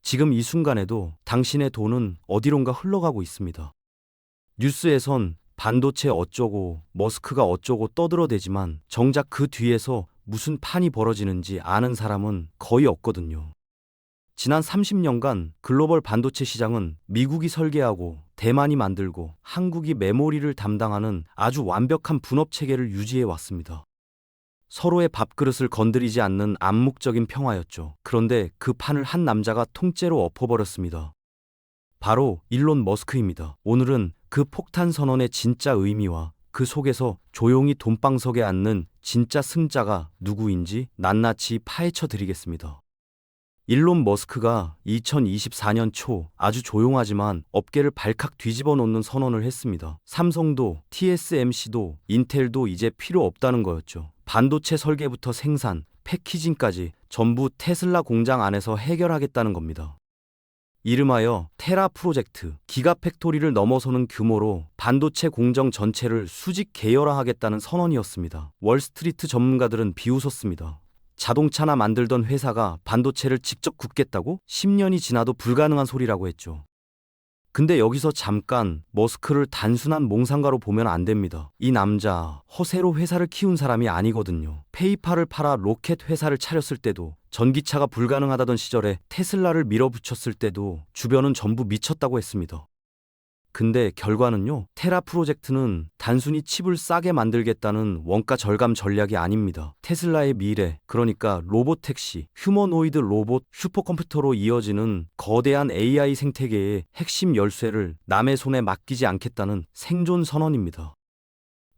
지금 이 순간에도 당신의 돈은 어디론가 흘러가고 있습니다. 뉴스에선 반도체 어쩌고 머스크가 어쩌고 떠들어대지만 정작 그 뒤에서 무슨 판이 벌어지는지 아는 사람은 거의 없거든요. 지난 30년간 글로벌 반도체 시장은 미국이 설계하고 대만이 만들고 한국이 메모리를 담당하는 아주 완벽한 분업 체계를 유지해 왔습니다. 서로의 밥그릇을 건드리지 않는 암묵적인 평화였죠. 그런데 그 판을 한 남자가 통째로 엎어버렸습니다. 바로 일론 머스크입니다. 오늘은 그 폭탄 선언의 진짜 의미와 그 속에서 조용히 돈방석에 앉는 진짜 승자가 누구인지 낱낱이 파헤쳐 드리겠습니다. 일론 머스크가 2024년 초 아주 조용하지만 업계를 발칵 뒤집어 놓는 선언을 했습니다. 삼성도 TSMC도 인텔도 이제 필요 없다는 거였죠. 반도체 설계부터 생산, 패키징까지 전부 테슬라 공장 안에서 해결하겠다는 겁니다. 이름하여 테라 프로젝트, 기가팩토리를 넘어서는 규모로 반도체 공정 전체를 수직 계열화하겠다는 선언이었습니다. 월스트리트 전문가들은 비웃었습니다. 자동차나 만들던 회사가 반도체를 직접 굽겠다고? 10년이 지나도 불가능한 소리라고 했죠. 근데 여기서 잠깐 머스크를 단순한 몽상가로 보면 안 됩니다. 이 남자 허세로 회사를 키운 사람이 아니거든요. 페이팔을 팔아 로켓 회사를 차렸을 때도, 전기차가 불가능하다던 시절에 테슬라를 밀어붙였을 때도 주변은 전부 미쳤다고 했습니다. 근데 결과는요, 테라 프로젝트는 단순히 칩을 싸게 만들겠다는 원가 절감 전략이 아닙니다. 테슬라의 미래, 그러니까 로봇택시, 휴머노이드 로봇, 슈퍼컴퓨터로 이어지는 거대한 AI 생태계의 핵심 열쇠를 남의 손에 맡기지 않겠다는 생존 선언입니다.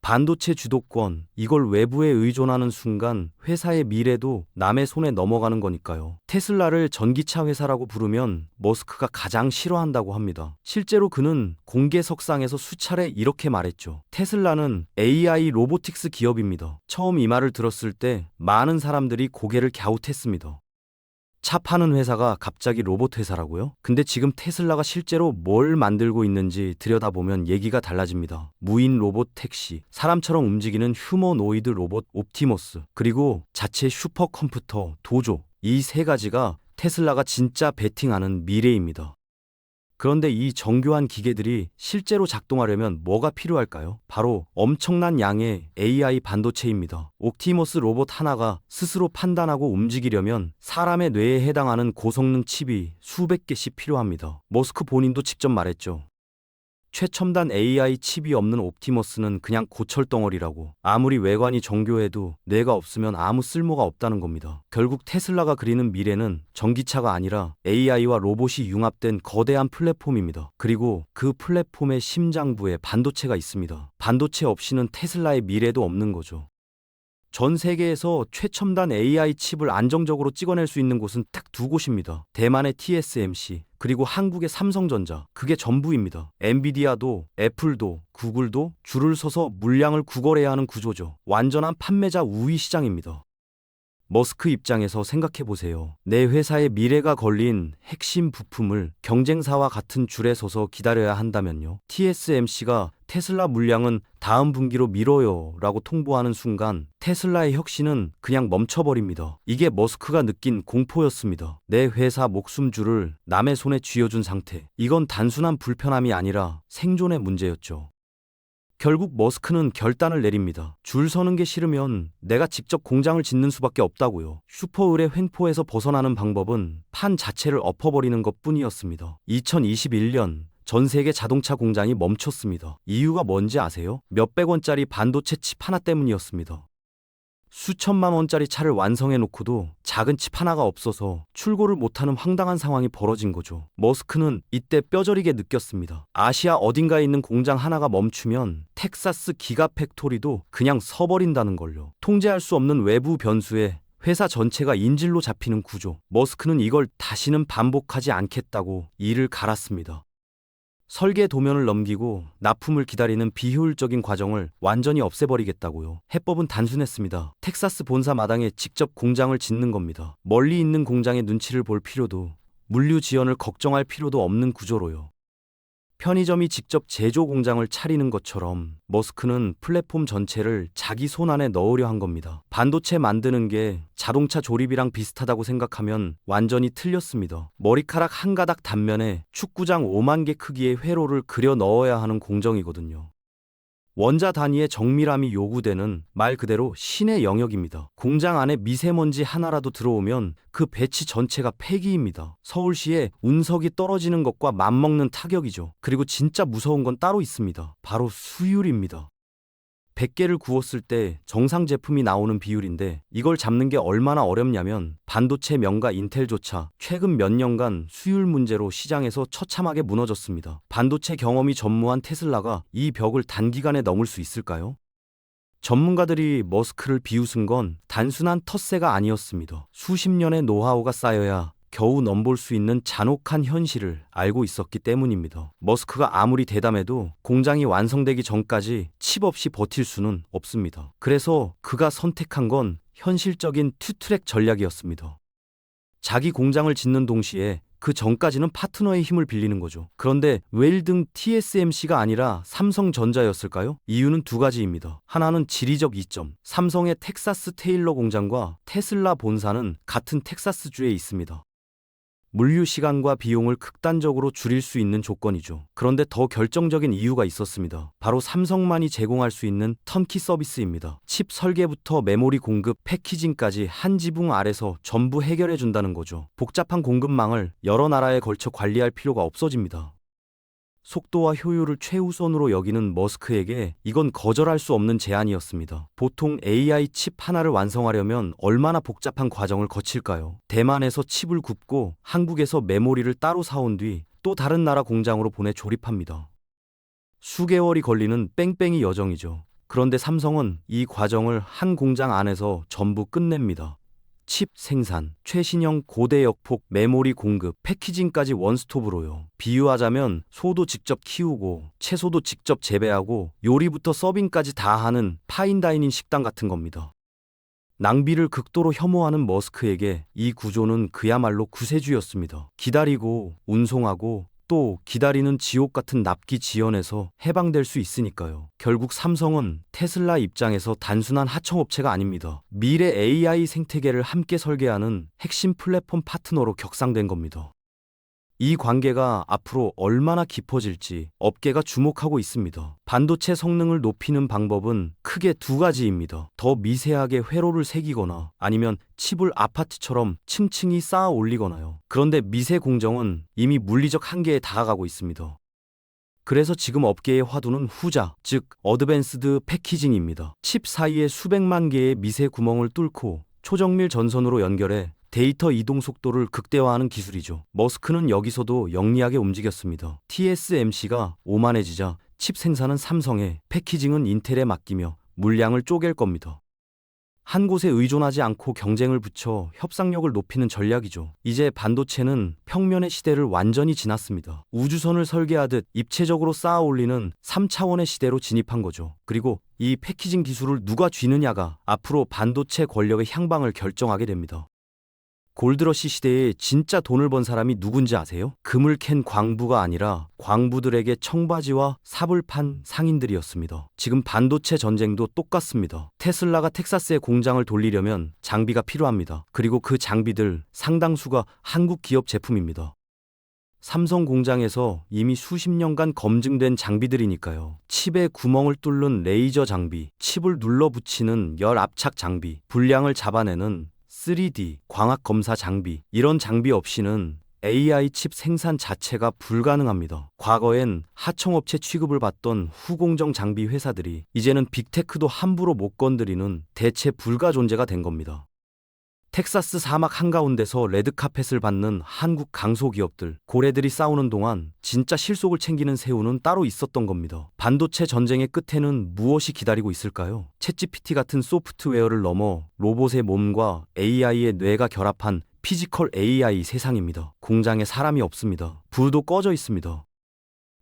반도체 주도권, 이걸 외부에 의존하는 순간 회사의 미래도 남의 손에 넘어가는 거니까요. 테슬라를 전기차 회사라고 부르면 머스크가 가장 싫어한다고 합니다. 실제로 그는 공개석상에서 수차례 이렇게 말했죠. 테슬라는 AI 로보틱스 기업입니다. 처음 이 말을 들었을 때 많은 사람들이 고개를 갸웃했습니다. 차 파는 회사가 갑자기 로봇 회사라고요? 근데 지금 테슬라가 실제로 뭘 만들고 있는지 들여다보면 얘기가 달라집니다. 무인 로봇 택시, 사람처럼 움직이는 휴머노이드 로봇 옵티머스, 그리고 자체 슈퍼컴퓨터 도조, 이 세 가지가 테슬라가 진짜 베팅하는 미래입니다. 그런데 이 정교한 기계들이 실제로 작동하려면 뭐가 필요할까요? 바로 엄청난 양의 AI 반도체입니다. 옵티머스 로봇 하나가 스스로 판단하고 움직이려면 사람의 뇌에 해당하는 고성능 칩이 수백 개씩 필요합니다. 머스크 본인도 직접 말했죠. 최첨단 AI 칩이 없는 옵티머스는 그냥 고철덩어리라고, 아무리 외관이 정교해도 뇌가 없으면 아무 쓸모가 없다는 겁니다. 결국 테슬라가 그리는 미래는 전기차가 아니라 AI와 로봇이 융합된 거대한 플랫폼입니다. 그리고 그 플랫폼의 심장부에 반도체가 있습니다. 반도체 없이는 테슬라의 미래도 없는 거죠. 전 세계에서 최첨단 AI 칩을 안정적으로 찍어낼 수 있는 곳은 딱 두 곳입니다. 대만의 TSMC, 그리고 한국의 삼성전자. 그게 전부입니다. 엔비디아도, 애플도, 구글도 줄을 서서 물량을 구걸해야 하는 구조죠. 완전한 판매자 우위 시장입니다. 머스크 입장에서 생각해보세요. 내 회사의 미래가 걸린 핵심 부품을 경쟁사와 같은 줄에 서서 기다려야 한다면요. TSMC가 테슬라 물량은 다음 분기로 미뤄요 라고 통보하는 순간 테슬라의 혁신은 그냥 멈춰버립니다. 이게 머스크가 느낀 공포였습니다. 내 회사 목숨줄을 남의 손에 쥐어준 상태. 이건 단순한 불편함이 아니라 생존의 문제였죠. 결국 머스크는 결단을 내립니다. 줄 서는 게 싫으면 내가 직접 공장을 짓는 수밖에 없다고요. 슈퍼을의 횡포에서 벗어나는 방법은 판 자체를 엎어버리는 것 뿐이었습니다. 2021년 전 세계 자동차 공장이 멈췄습니다. 이유가 뭔지 아세요? 몇백 원짜리 반도체 칩 하나 때문이었습니다. 수천만 원짜리 차를 완성해 놓고도 작은 칩 하나가 없어서 출고를 못하는 황당한 상황이 벌어진 거죠. 머스크는 이때 뼈저리게 느꼈습니다. 아시아 어딘가에 있는 공장 하나가 멈추면 텍사스 기가팩토리도 그냥 서버린다는 걸요. 통제할 수 없는 외부 변수에 회사 전체가 인질로 잡히는 구조. 머스크는 이걸 다시는 반복하지 않겠다고 이를 갈았습니다. 설계 도면을 넘기고 납품을 기다리는 비효율적인 과정을 완전히 없애버리겠다고요. 해법은 단순했습니다. 텍사스 본사 마당에 직접 공장을 짓는 겁니다. 멀리 있는 공장의 눈치를 볼 필요도, 물류 지연을 걱정할 필요도 없는 구조로요. 편의점이 직접 제조 공장을 차리는 것처럼 머스크는 플랫폼 전체를 자기 손 안에 넣으려 한 겁니다. 반도체 만드는 게 자동차 조립이랑 비슷하다고 생각하면 완전히 틀렸습니다. 머리카락 한 가닥 단면에 축구장 5만 개 크기의 회로를 그려 넣어야 하는 공정이거든요. 원자 단위의 정밀함이 요구되는 말 그대로 신의 영역입니다. 공장 안에 미세먼지 하나라도 들어오면 그 배치 전체가 폐기입니다. 서울시에 운석이 떨어지는 것과 맞먹는 타격이죠. 그리고 진짜 무서운 건 따로 있습니다. 바로 수율입니다. 100개를 구웠을 때 정상 제품이 나오는 비율인데 이걸 잡는 게 얼마나 어렵냐면 반도체 명가 인텔조차 최근 몇 년간 수율 문제로 시장에서 처참하게 무너졌습니다. 반도체 경험이 전무한 테슬라가 이 벽을 단기간에 넘을 수 있을까요? 전문가들이 머스크를 비웃은 건 단순한 텃세가 아니었습니다. 수십 년의 노하우가 쌓여야 겨우 넘볼 수 있는 잔혹한 현실을 알고 있었기 때문입니다. 머스크가 아무리 대담해도 공장이 완성되기 전까지 칩 없이 버틸 수는 없습니다. 그래서 그가 선택한 건 현실적인 투트랙 전략이었습니다. 자기 공장을 짓는 동시에 그 전까지는 파트너의 힘을 빌리는 거죠. 그런데 왜 1등 TSMC가 아니라 삼성전자였을까요? 이유는 두 가지입니다. 하나는 지리적 이점. 삼성의 텍사스 테일러 공장과 테슬라 본사는 같은 텍사스주에 있습니다. 물류 시간과 비용을 극단적으로 줄일 수 있는 조건이죠. 그런데 더 결정적인 이유가 있었습니다. 바로 삼성만이 제공할 수 있는 턴키 서비스입니다. 칩 설계부터 메모리 공급, 패키징까지 한 지붕 아래서 전부 해결해 준다는 거죠. 복잡한 공급망을 여러 나라에 걸쳐 관리할 필요가 없어집니다. 속도와 효율을 최우선으로 여기는 머스크에게 이건 거절할 수 없는 제안이었습니다. 보통 AI 칩 하나를 완성하려면 얼마나 복잡한 과정을 거칠까요? 대만에서 칩을 굽고 한국에서 메모리를 따로 사온 뒤 또 다른 나라 공장으로 보내 조립합니다. 수개월이 걸리는 뺑뺑이 여정이죠. 그런데 삼성은 이 과정을 한 공장 안에서 전부 끝냅니다. 칩 생산, 최신형 고대 역폭, 메모리 공급, 패키징까지 원스톱으로요. 비유하자면 소도 직접 키우고 채소도 직접 재배하고 요리부터 서빙까지 다 하는 파인다이닝 식당 같은 겁니다. 낭비를 극도로 혐오하는 머스크에게 이 구조는 그야말로 구세주였습니다. 기다리고 운송하고 또 기다리는 지옥 같은 납기 지연에서 해방될 수 있으니까요. 결국 삼성은 테슬라 입장에서 단순한 하청업체가 아닙니다. 미래 AI 생태계를 함께 설계하는 핵심 플랫폼 파트너로 격상된 겁니다. 이 관계가 앞으로 얼마나 깊어질지 업계가 주목하고 있습니다. 반도체 성능을 높이는 방법은 크게 두 가지입니다. 더 미세하게 회로를 새기거나 아니면 칩을 아파트처럼 층층이 쌓아 올리거나요. 그런데 미세 공정은 이미 물리적 한계에 다가가고 있습니다. 그래서 지금 업계의 화두는 후자, 즉 어드밴스드 패키징입니다. 칩 사이에 수백만 개의 미세 구멍을 뚫고 초정밀 전선으로 연결해 데이터 이동 속도를 극대화하는 기술이죠. 머스크는 여기서도 영리하게 움직였습니다. TSMC가 오만해지자 칩 생산은 삼성에, 패키징은 인텔에 맡기며 물량을 쪼갤 겁니다. 한 곳에 의존하지 않고 경쟁을 붙여 협상력을 높이는 전략이죠. 이제 반도체는 평면의 시대를 완전히 지났습니다. 우주선을 설계하듯 입체적으로 쌓아 올리는 3차원의 시대로 진입한 거죠. 그리고 이 패키징 기술을 누가 쥐느냐가 앞으로 반도체 권력의 향방을 결정하게 됩니다. 골드러시 시대에 진짜 돈을 번 사람이 누군지 아세요? 금을 캔 광부가 아니라 광부들에게 청바지와 삽을 판 상인들이었습니다. 지금 반도체 전쟁도 똑같습니다. 테슬라가 텍사스에 공장을 돌리려면 장비가 필요합니다. 그리고 그 장비들 상당수가 한국 기업 제품입니다. 삼성 공장에서 이미 수십 년간 검증된 장비들이니까요. 칩에 구멍을 뚫는 레이저 장비, 칩을 눌러 붙이는 열 압착 장비, 불량을 잡아내는 3D 광학 검사 장비, 이런 장비 없이는 AI 칩 생산 자체가 불가능합니다. 과거엔 하청업체 취급을 받던 후공정 장비 회사들이 이제는 빅테크도 함부로 못 건드리는 대체 불가 존재가 된 겁니다. 텍사스 사막 한가운데서 레드카펫을 받는 한국 강소기업들, 고래들이 싸우는 동안 진짜 실속을 챙기는 새우는 따로 있었던 겁니다. 반도체 전쟁의 끝에는 무엇이 기다리고 있을까요? 챗GPT 같은 소프트웨어를 넘어 로봇의 몸과 AI의 뇌가 결합한 피지컬 AI 세상입니다. 공장에 사람이 없습니다. 불도 꺼져 있습니다.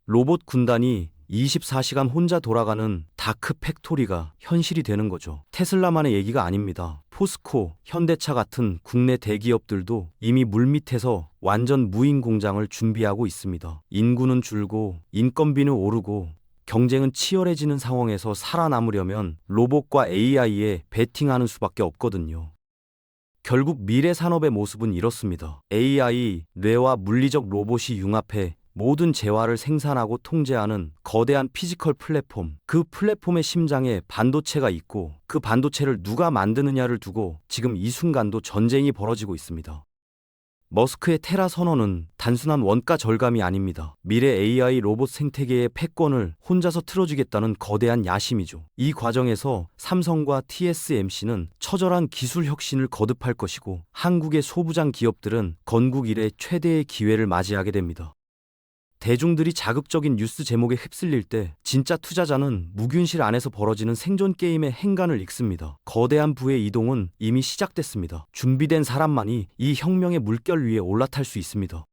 로봇 군단이 24시간 혼자 돌아가는 다크 팩토리가 현실이 되는 거죠. 테슬라만의 얘기가 아닙니다. 포스코, 현대차 같은 국내 대기업들도 이미 물밑에서 완전 무인 공장을 준비하고 있습니다. 인구는 줄고 인건비는 오르고 경쟁은 치열해지는 상황에서 살아남으려면 로봇과 AI에 베팅하는 수밖에 없거든요. 결국 미래 산업의 모습은 이렇습니다. AI, 뇌와 물리적 로봇이 융합해 모든 재화를 생산하고 통제하는 거대한 피지컬 플랫폼. 그 플랫폼의 심장에 반도체가 있고 그 반도체를 누가 만드느냐를 두고 지금 이 순간도 전쟁이 벌어지고 있습니다. 머스크의 테라 선언은 단순한 원가 절감이 아닙니다. 미래 AI 로봇 생태계의 패권을 혼자서 틀어주겠다는 거대한 야심이죠. 이 과정에서 삼성과 TSMC는 처절한 기술 혁신을 거듭할 것이고 한국의 소부장 기업들은 건국 이래 최대의 기회를 맞이하게 됩니다. 대중들이 자극적인 뉴스 제목에 휩쓸릴 때 진짜 투자자는 무균실 안에서 벌어지는 생존 게임의 행간을 읽습니다. 거대한 부의 이동은 이미 시작됐습니다. 준비된 사람만이 이 혁명의 물결 위에 올라탈 수 있습니다.